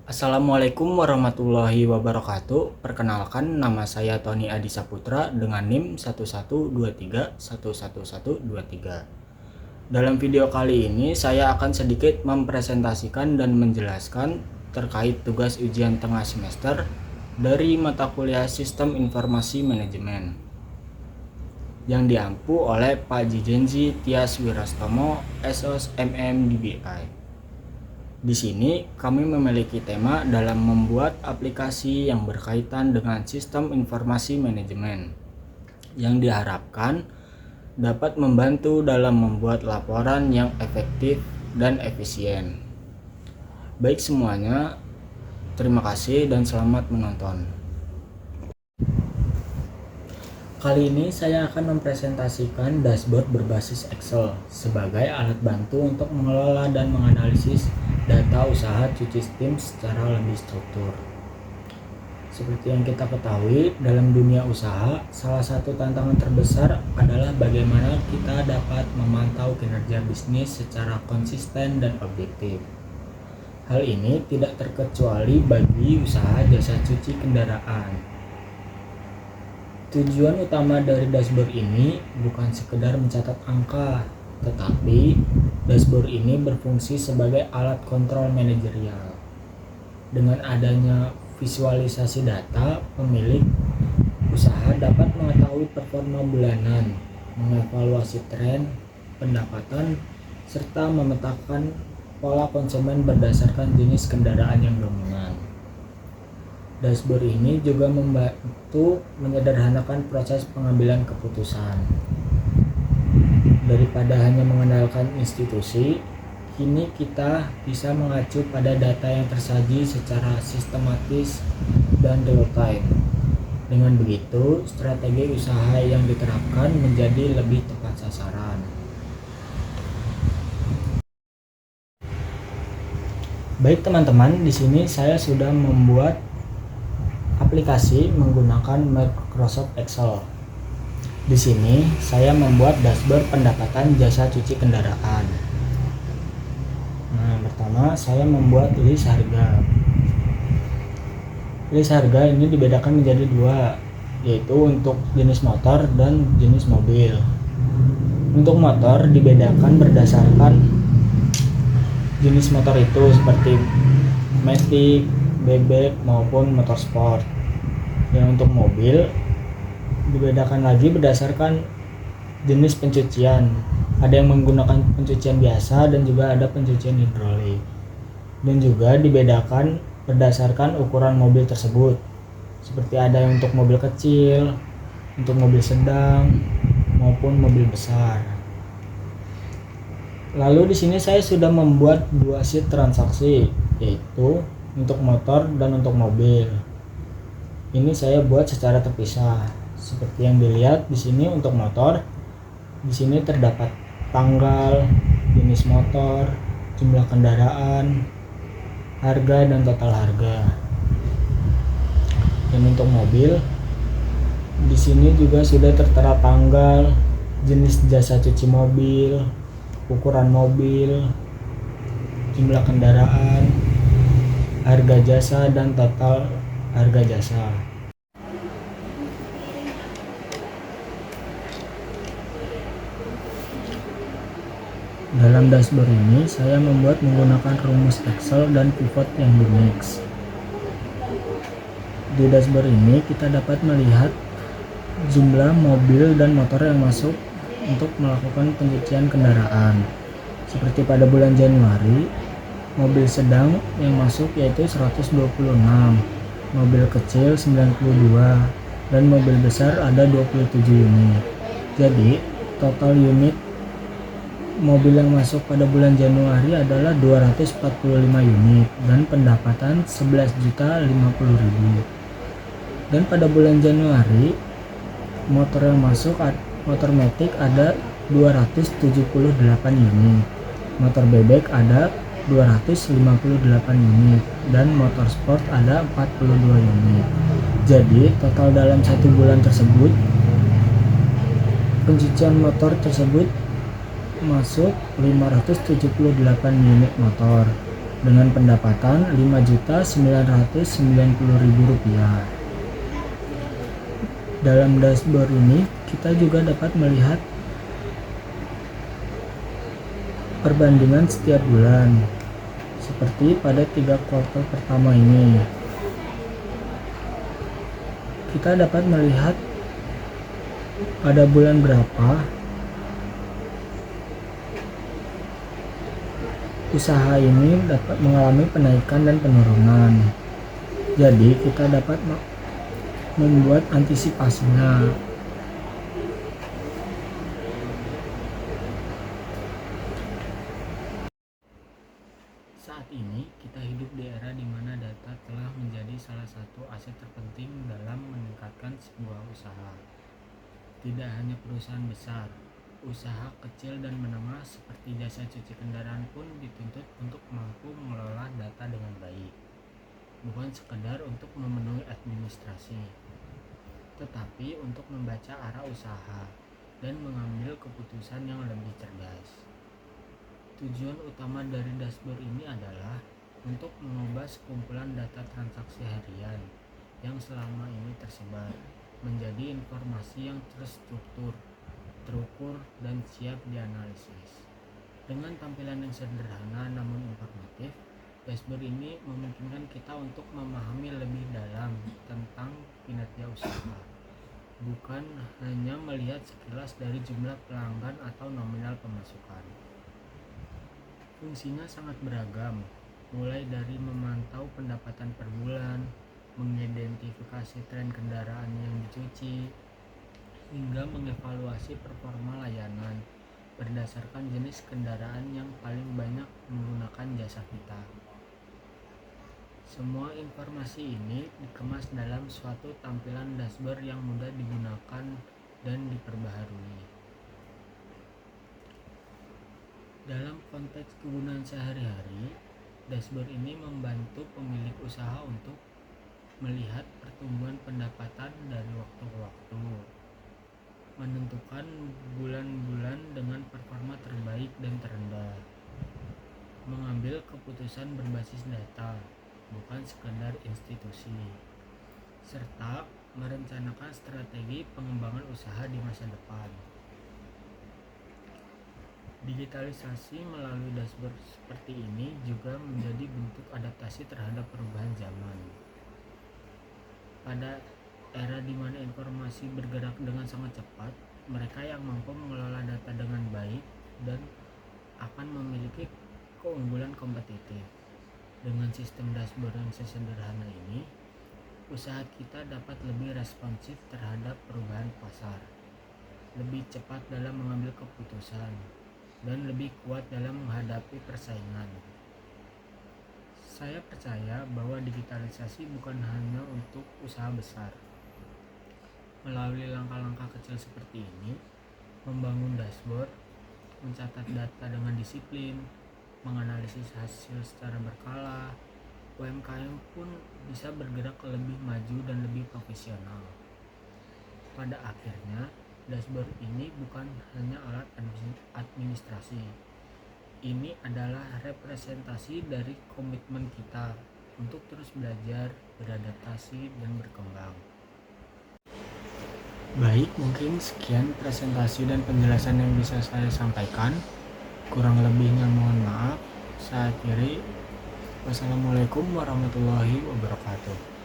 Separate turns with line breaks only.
Assalamualaikum warahmatullahi wabarakatuh. Perkenalkan, nama saya Tony Adi Saputra dengan NIM 1123111123. Dalam video kali ini saya akan sedikit mempresentasikan dan menjelaskan terkait tugas ujian tengah semester dari mata kuliah Sistem Informasi Manajemen yang diampu oleh Pak Jijenzi Tias Wirastomo, SOS MM DBI. Di sini kami memiliki tema dalam membuat aplikasi yang berkaitan dengan sistem informasi manajemen yang diharapkan dapat membantu dalam membuat laporan yang efektif dan efisien. Baik semuanya, terima kasih dan selamat menonton. Kali ini saya akan mempresentasikan dashboard berbasis Excel sebagai alat bantu untuk mengelola dan menganalisis data usaha cuci steam secara lebih struktur. Seperti yang kita ketahui, dalam dunia usaha, salah satu tantangan terbesar adalah bagaimana kita dapat memantau kinerja bisnis secara konsisten dan objektif. Hal ini tidak terkecuali bagi usaha jasa cuci kendaraan. Tujuan utama dari dashboard ini bukan sekedar mencatat angka, tetapi dashboard ini berfungsi sebagai alat kontrol manajerial. Dengan adanya visualisasi data, pemilik usaha dapat mengetahui performa bulanan, mengevaluasi tren, pendapatan, serta memetakan pola konsumen berdasarkan jenis kendaraan yang dominan. Dashboard ini juga membantu menyederhanakan proses pengambilan keputusan. Daripada hanya mengandalkan institusi, kini kita bisa mengacu pada data yang tersaji secara sistematis dan real time. Dengan begitu, strategi usaha yang diterapkan menjadi lebih tepat sasaran. Baik teman-teman, di sini saya sudah membuat aplikasi menggunakan Microsoft Excel. Di sini saya membuat dashboard pendapatan jasa cuci kendaraan. Nah, pertama saya membuat list harga. List harga ini dibedakan menjadi dua, yaitu untuk jenis motor dan jenis mobil. Untuk motor dibedakan berdasarkan jenis motor itu seperti Matic, bebek maupun motorsport. Yang untuk mobil dibedakan lagi berdasarkan jenis pencucian. Ada yang menggunakan pencucian biasa dan juga ada pencucian hidrolik. Dan juga dibedakan berdasarkan ukuran mobil tersebut. Seperti ada yang untuk mobil kecil, untuk mobil sedang maupun mobil besar. Lalu di sini saya sudah membuat dua sheet transaksi, yaitu untuk motor dan untuk mobil. Ini saya buat secara terpisah. Seperti yang dilihat di sini untuk motor, di sini terdapat tanggal, jenis motor, jumlah kendaraan, harga dan total harga. Dan untuk mobil, di sini juga sudah tertera tanggal, jenis jasa cuci mobil, ukuran mobil, jumlah kendaraan, harga jasa dan total harga jasa. Dalam dashboard ini saya membuat menggunakan rumus Excel dan pivot yang dimix. Di dashboard ini kita dapat melihat jumlah mobil dan motor yang masuk untuk melakukan pencucian kendaraan. Seperti pada bulan Januari, mobil sedang yang masuk yaitu 126, mobil kecil 92, dan mobil besar ada 27 unit. Jadi total unit mobil yang masuk pada bulan Januari adalah 245 unit dan pendapatan 11.050.000. Dan pada bulan Januari motor yang masuk motor Matic ada 278 unit, motor bebek ada 258 unit, dan motor sport ada 42 unit. Jadi total dalam satu bulan tersebut pencucian motor tersebut masuk 578 unit motor, dengan pendapatan Rp5.990.000. Dalam dashboard ini, kita juga dapat melihat perbandingan setiap bulan, seperti pada 3 kuartal pertama ini. Kita dapat melihat pada bulan berapa usaha ini dapat mengalami penaikan dan penurunan. Jadi kita dapat membuat antisipasinya. Saat ini kita hidup di era di mana data telah menjadi salah satu aset terpenting dalam meningkatkan sebuah usaha. Tidak hanya perusahaan besar, usaha kecil dan menengah seperti jasa cuci kendaraan pun dituntut untuk mampu mengelola data dengan baik. Bukan sekedar untuk memenuhi administrasi, tetapi untuk membaca arah usaha dan mengambil keputusan yang lebih cerdas. Tujuan utama dari dashboard ini adalah untuk mengubah sekumpulan data transaksi harian yang selama ini tersebar menjadi informasi yang terstruktur, terukur, dan siap dianalisis. Dengan tampilan yang sederhana namun informatif, dashboard ini memungkinkan kita untuk memahami lebih dalam tentang kinerja usaha, bukan hanya melihat sekilas dari jumlah pelanggan atau nominal pemasukan. Fungsinya sangat beragam, mulai dari memantau pendapatan per bulan, mengidentifikasi tren kendaraan yang dicuci, hingga mengevaluasi performa layanan berdasarkan jenis kendaraan yang paling banyak menggunakan jasa kita. Semua informasi ini dikemas dalam suatu tampilan dashboard yang mudah digunakan dan diperbaharui. Dalam konteks kegunaan sehari-hari, dashboard ini membantu pemilik usaha untuk melihat pertumbuhan pendapatan dari waktu ke waktu, menentukan bulan-bulan dengan performa terbaik dan terendah, mengambil keputusan berbasis data, bukan sekedar institusi, serta merencanakan strategi pengembangan usaha di masa depan. Digitalisasi melalui dashboard seperti ini juga menjadi bentuk adaptasi terhadap perubahan zaman. Pada era di mana informasi bergerak dengan sangat cepat, mereka yang mampu mengelola data dengan baik dan akan memiliki keunggulan kompetitif. Dengan sistem dashboard yang sesederhana ini, usaha kita dapat lebih responsif terhadap perubahan pasar, lebih cepat dalam mengambil keputusan, dan lebih kuat dalam menghadapi persaingan. Saya percaya bahwa digitalisasi bukan hanya untuk usaha besar. Melalui langkah-langkah kecil seperti ini, membangun dashboard, mencatat data dengan disiplin, menganalisis hasil secara berkala, UMKM pun bisa bergerak lebih maju dan lebih profesional. Pada akhirnya, dashboard ini bukan hanya alat administrasi. Ini adalah representasi dari komitmen kita untuk terus belajar, beradaptasi, dan berkembang. Baik, mungkin sekian presentasi dan penjelasan yang bisa saya sampaikan. Kurang lebihnya mohon maaf. Saya akhiri. Wassalamualaikum warahmatullahi wabarakatuh.